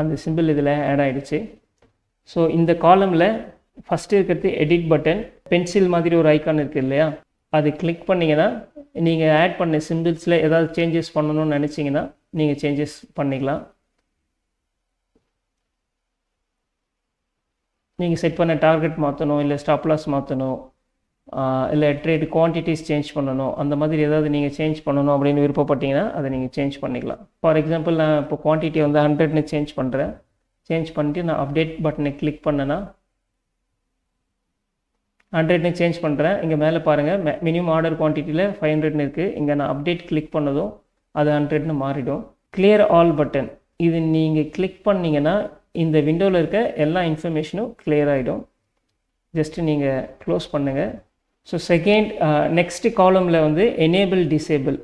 அந்த சிம்பிள் இதில் ஆட் ஆகிடுச்சு. ஸோ இந்த காலமில் ஃபஸ்ட்டு இருக்கிறது எடிட் பட்டன், பென்சில் மாதிரி ஒரு ஐக்கான் இருக்குது இல்லையா, அது கிளிக் பண்ணிங்கன்னா நீங்கள் ஆட் பண்ண சிம்பிள்ஸில் ஏதாவது சேஞ்சஸ் பண்ணணும்னு நினச்சிங்கன்னா நீங்கள் சேஞ்சஸ் பண்ணிக்கலாம். நீங்கள் செட் பண்ண டார்கெட் மாற்றணும், இல்லை ஸ்டாப் லாஸ் மாற்றணும், இல்லை ட்ரேட் குவான்டிட்டிஸ் சேஞ்ச் பண்ணணும், அந்த மாதிரி ஏதாவது நீங்கள் சேஞ்ச் பண்ணணும் அப்படின்னு விருப்பப்பட்டீங்கன்னா அதை நீங்கள் சேஞ்ச் பண்ணிக்கலாம். ஃபார் எக்ஸாம்பிள் நான் இப்போ குவான்டிட்டி வந்து 100ன்னு சேஞ்ச் பண்ணுறேன். சேஞ்ச் பண்ணிட்டு நான் அப்டேட் பட்டனை கிளிக் பண்ணேன்னா 100ன்னு சேஞ்ச் பண்ணுறேன். இங்கே மேலே பாருங்கள், மினிமம் ஆர்டர் குவான்டிட்டியில் 500ன்னு இருக்குது. இங்கே நான் அப்டேட் கிளிக் பண்ணதும் அது 100ன்னு மாறிடும். கிளியர் ஆல் பட்டன், இது நீங்கள் கிளிக் பண்ணிங்கன்னா இந்த விண்டோவில் இருக்க எல்லா இன்ஃபர்மேஷனும் கிளியர் ஆகிடும். ஜஸ்ட்டு நீங்கள் க்ளோஸ் பண்ணுங்கள். ஸோ செகண்ட் நெக்ஸ்ட் காலமில் வந்து எனேபிள் டிசேபிள்,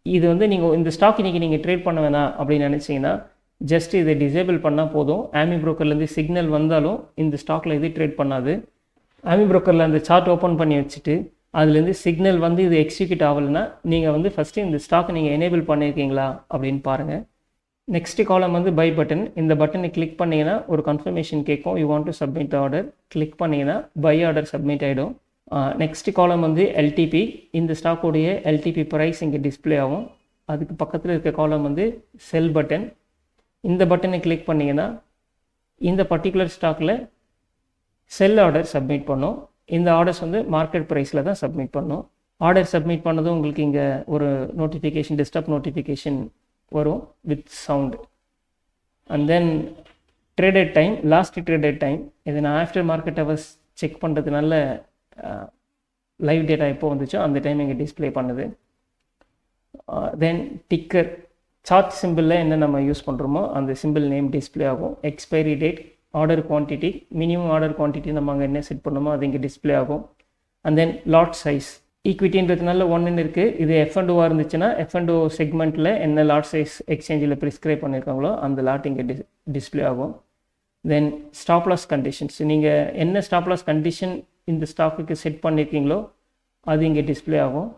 இது வந்து நீங்கள் இந்த ஸ்டாக் இன்றைக்கி நீங்கள் ட்ரேட் பண்ண வேணாம் அப்படின்னு நினச்சிங்கன்னா ஜஸ்ட் இதை டிசேபிள் பண்ணால் போதும். ஆமி ப்ரோக்கர்லேருந்து சிக்னல் வந்தாலும் இந்த ஸ்டாக்கில் இது ட்ரேட் பண்ணாது. ஆமி ப்ரோக்கரில் அந்த சார்ட் ஓப்பன் பண்ணி வச்சுட்டு அதுலேருந்து சிக்னல் வந்து இது எக்ஸிக்யூட் ஆகலைன்னா நீங்கள் வந்து ஃபஸ்ட்டு இந்த ஸ்டாக்கை நீங்கள் எனேபிள் பண்ணியிருக்கீங்களா அப்படின்னு பாருங்கள். நெக்ஸ்ட் காலம் வந்து பை பட்டன், இந்த பட்டனை கிளிக் பண்ணிங்கன்னா ஒரு கன்ஃபர்மேஷன் கேட்கும், you want to submit order. Click பண்ணிங்கன்னா பை ஆர்டர் சப்மிட் ஆகிடும். நெக்ஸ்ட் காலம் வந்து எல்டிபி, இந்த ஸ்டாக்கோடைய எல்டிபி ப்ரைஸ் இங்கே டிஸ்பிளே ஆகும். அதுக்கு பக்கத்தில் இருக்க காலம் வந்து செல் பட்டன், இந்த பட்டனை கிளிக் பண்ணிங்கன்னா இந்த பர்டிகுலர் ஸ்டாக்கில் செல் ஆர்டர் சப்மிட் பண்ணும். இந்த ஆர்டர்ஸ் வந்து மார்க்கெட் ப்ரைஸில் தான் சப்மிட் பண்ணும். ஆர்டர் சப்மிட் பண்ணதும் உங்களுக்கு இங்கே ஒரு நோட்டிஃபிகேஷன், டெஸ்க்டாப் நோட்டிஃபிகேஷன் வரும் with sound. And then traded time, last traded time, இது நான் ஆஃப்டர் மார்க்கெட் ஹவர்ஸ் செக் பண்ணுறதுனால லைவ் டேட்டா எப்போ வந்துச்சோ அந்த டைம் இங்கே டிஸ்பிளே பண்ணுது. தென் டிக்கர், சார்ட் சிம்பிளில் என்ன நம்ம யூஸ் பண்ணுறோமோ அந்த சிம்பிள் நேம் டிஸ்பிளே ஆகும். Expiry date, order quantity, minimum order quantity நம்ம அங்கே என்ன செட் பண்ணோமோ அது இங்கே டிஸ்பிளே ஆகும். அண்ட் தென் லாட் சைஸ், ஈக்விட்டின்றதுனால 1ன்னு இருக்குது. இது F&Oவாக இருந்துச்சுன்னா F&O செக்மெண்ட்டில் என்ன லாட் சைஸ் எக்ஸ்சேஞ்சில் ப்ரிஸ்கிரைப் பண்ணியிருக்காங்களோ அந்த லாட் இங்கே டிஸ்பிளே ஆகும். தென் ஸ்டாப் லாஸ் கண்டிஷன்ஸ், நீங்கள் என்ன ஸ்டாப் லாஸ் கண்டிஷன் இந்த ஸ்டாக்குக்கு செட் பண்ணியிருக்கீங்களோ அது இங்கே டிஸ்பிளே ஆகும்.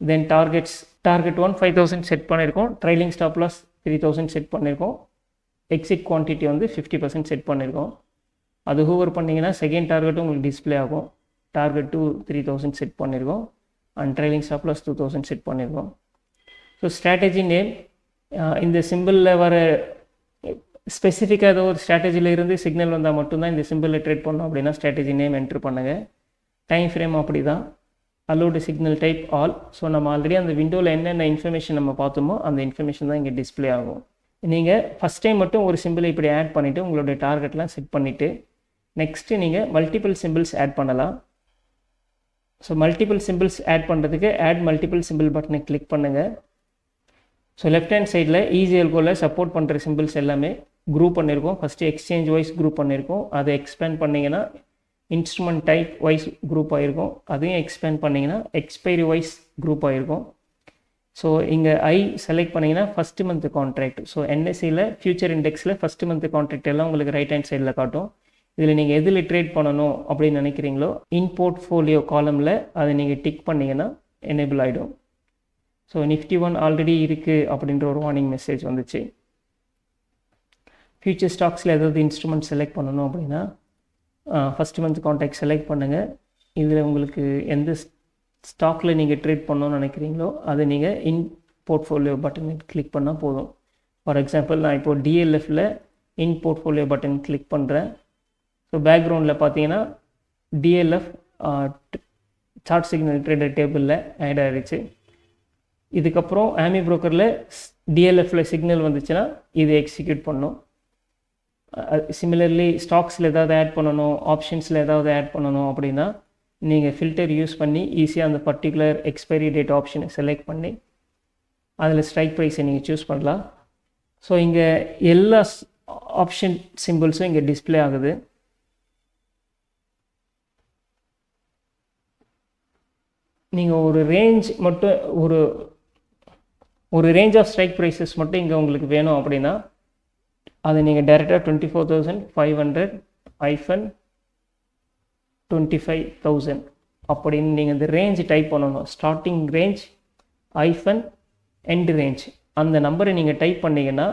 தென் டார்கெட்ஸ், டார்கெட் 1 5000 செட் பண்ணியிருக்கோம், ட்ரைலிங் ஸ்டாப் லாஸ் 3000 செட் பண்ணியிருக்கோம், எக்ஸிட் குவான்டிட்டி வந்து 50% செட் பண்ணியிருக்கோம். அது ஹூவர் பண்ணிங்கன்னா செகண்ட் டார்கெட்டும் உங்களுக்கு டிஸ்பிளே ஆகும். டார்கெட் 2 3000 செட் பண்ணியிருக்கோம் and trailing stop loss 2000 set பண்ணியிருக்கோம். ஸோ ஸ்ட்ராட்டஜி நேம், இந்த சிம்பிளில் வர ஸ்பெசிஃபிக்காக ஏதோ ஒரு ஸ்ட்ராட்டஜியில் இருந்து சிக்னல் வந்தால் மட்டும்தான் இந்த சிம்பிளில் ட்ரேட் பண்ணோம் அப்படின்னா ஸ்ட்ராட்டஜி நேம் என்ட்ரு பண்ணுங்கள். டைம் ஃப்ரேம் அப்படி தான், allowed signal type all. So நம்ம ஆல்ரெடி அந்த விண்டோவில் என்னென்ன இன்ஃபர்மேஷன் நம்ம பார்த்தோமோ அந்த இன்ஃபர்மேஷன் தான் இங்கே டிஸ்பிளே ஆகும். நீங்கள் ஃபஸ்ட் டைம் மட்டும் ஒரு சிம்பிளை இப்படி ஆட் பண்ணிவிட்டு உங்களுடைய டார்கெட்லாம் செட் பண்ணிவிட்டு நெக்ஸ்ட்டு நீங்கள் மல்டிபிள் சிம்பிள்ஸ் ஆட் பண்ணலாம். ஸோ மல்டிபிள் சிம்பிள்ஸ் ஆட் பண்ணுறதுக்கு ஆட் மல்டிபிள் சிம்பிள் பட்டனை கிளிக் பண்ணுங்கள். ஸோ லெஃப்ட் ஹேண்ட் சைடில் EasyAlgoவில் சப்போர்ட் பண்ணுற சிம்பிள்ஸ் எல்லாமே குரூப் பண்ணியிருக்கோம். ஃபஸ்ட்டு எக்ஸ்சேஞ்ச் வைஸ் குரூப் பண்ணியிருக்கோம், அதை எக்ஸ்பேண்ட் பண்ணிங்கன்னா இன்ஸ்ட்ருமெண்ட் டைப் வைஸ் குரூப் ஆகிருக்கும். அதையும் எக்ஸ்பேண்ட் பண்ணிங்கன்னா எக்ஸ்பைரி வைஸ் குரூப் ஆகிருக்கும். ஸோ இங்கே செலக்ட் பண்ணிங்கன்னா ஃபஸ்ட்டு மந்த் கான்ட்ராக்ட். ஸோ NSEயில் ஃபியூச்சர் இண்டெக்ஸில் ஃபஸ்ட்டு மந்த் கான்ட்ராக்ட் எல்லாம் உங்களுக்கு ரைட் ஹேண்ட் சைடில் காட்டும். இதில் நீங்கள் எதில் ட்ரேட் பண்ணணும் அப்படின்னு நினைக்கிறீங்களோ இன் போர்ட்ஃபோலியோ காலமில் அதை நீங்கள் டிக் பண்ணிங்கன்னா எனேபிள் ஆகிடும். ஸோ Nifty 1 ஆல்ரெடி இருக்குது அப்படின்ற ஒரு வார்னிங் மெசேஜ் வந்துச்சு. ஃபியூச்சர் ஸ்டாக்ஸில் ஏதாவது இன்ஸ்ட்ருமெண்ட் செலக்ட் பண்ணணும் அப்படின்னா ஃபஸ்ட் மந்த் கான்ட்ராக்ட் செலக்ட் பண்ணுங்கள். இதில் உங்களுக்கு எந்த ஸ்டாக்கில் நீங்கள் ட்ரேட் பண்ணணும்னு நினைக்கிறீங்களோ அதை நீங்கள் இன் போர்ட்ஃபோலியோ பட்டன் கிளிக் பண்ணால் போதும். ஃபார் எக்ஸாம்பிள் நான் இப்போது DLFல இன் போர்ட்ஃபோலியோ பட்டன் கிளிக் பண்ணுறேன். ஸோ பேக்ரவுண்டில் பார்த்தீங்கன்னா DLF சார்ட் சிக்னல் ட்ரேடர் டேபிளில் ஆட் ஆகிடுச்சு. இதுக்கப்புறம் ஆமி ப்ரோக்கரில் DLFல சிக்னல் வந்துச்சுன்னா இது எக்ஸிக்யூட் பண்ணும். சிமிலர்லி ஸ்டாக்ஸில் ஏதாவது ஆட் பண்ணணும், ஆப்ஷன்ஸில் ஏதாவது ஆட் பண்ணணும் அப்படின்னா நீங்கள் ஃபில்டர் யூஸ் பண்ணி ஈஸியாக அந்த பர்டிகுலர் எக்ஸ்பைரி டேட் ஆப்ஷனை செலக்ட் பண்ணி அதில் ஸ்ட்ரைக் ப்ரைஸை நீங்கள் சூஸ் பண்ணலாம். ஸோ இங்கே எல்லா ஆப்ஷன் சிம்பிள்ஸும் இங்கே டிஸ்பிளே ஆகுது. நீங்கள் ஒரு ரேஞ்ச் மட்டும் ஒரு ரேஞ்ச் ஆஃப் ஸ்ட்ரைக் ப்ரைஸஸ் மட்டும் இங்கே உங்களுக்கு வேணும் அப்படின்னா அதை நீங்கள் டைரெக்டாக 24,500-25,000 அப்படின்னு நீங்கள் இந்த ரேஞ்ச் டைப் பண்ணணும். ஸ்டார்டிங் ரேஞ்ச் -எண்ட் ரேஞ்ச் அந்த நம்பரை நீங்கள் டைப் பண்ணிங்கன்னா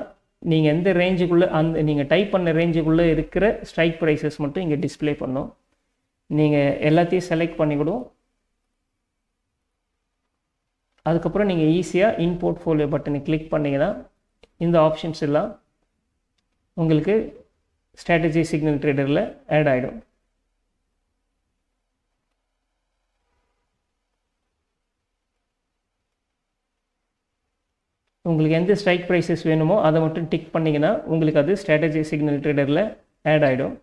நீங்கள் எந்த ரேஞ்சுக்குள்ளே நீங்கள் டைப் பண்ண ரேஞ்சுக்குள்ளே இருக்கிற ஸ்ட்ரைக் ப்ரைஸஸ் மட்டும் இங்கே டிஸ்பிளே பண்ணும். நீங்கள் எல்லாத்தையும் செலக்ட் பண்ணிவிடும். அதுக்கப்புறம் நீங்கள் ஈஸியாக இன் போர்ட்ஃபோலியோ பட்டனை கிளிக் பண்ணிங்கன்னா இந்த ஆப்ஷன்ஸ் எல்லாம் உங்களுக்கு ஸ்ட்ராட்டஜி சிக்னல் ட்ரேடரில் ஆட் ஆகிடும். உங்களுக்கு எந்த ஸ்ட்ரைக் ப்ரைஸஸ் வேணுமோ அதை மட்டும் டிக் பண்ணிங்கன்னா உங்களுக்கு அது ஸ்ட்ராட்டஜி சிக்னல் ட்ரேடரில் ஆட் ஆகிடும்.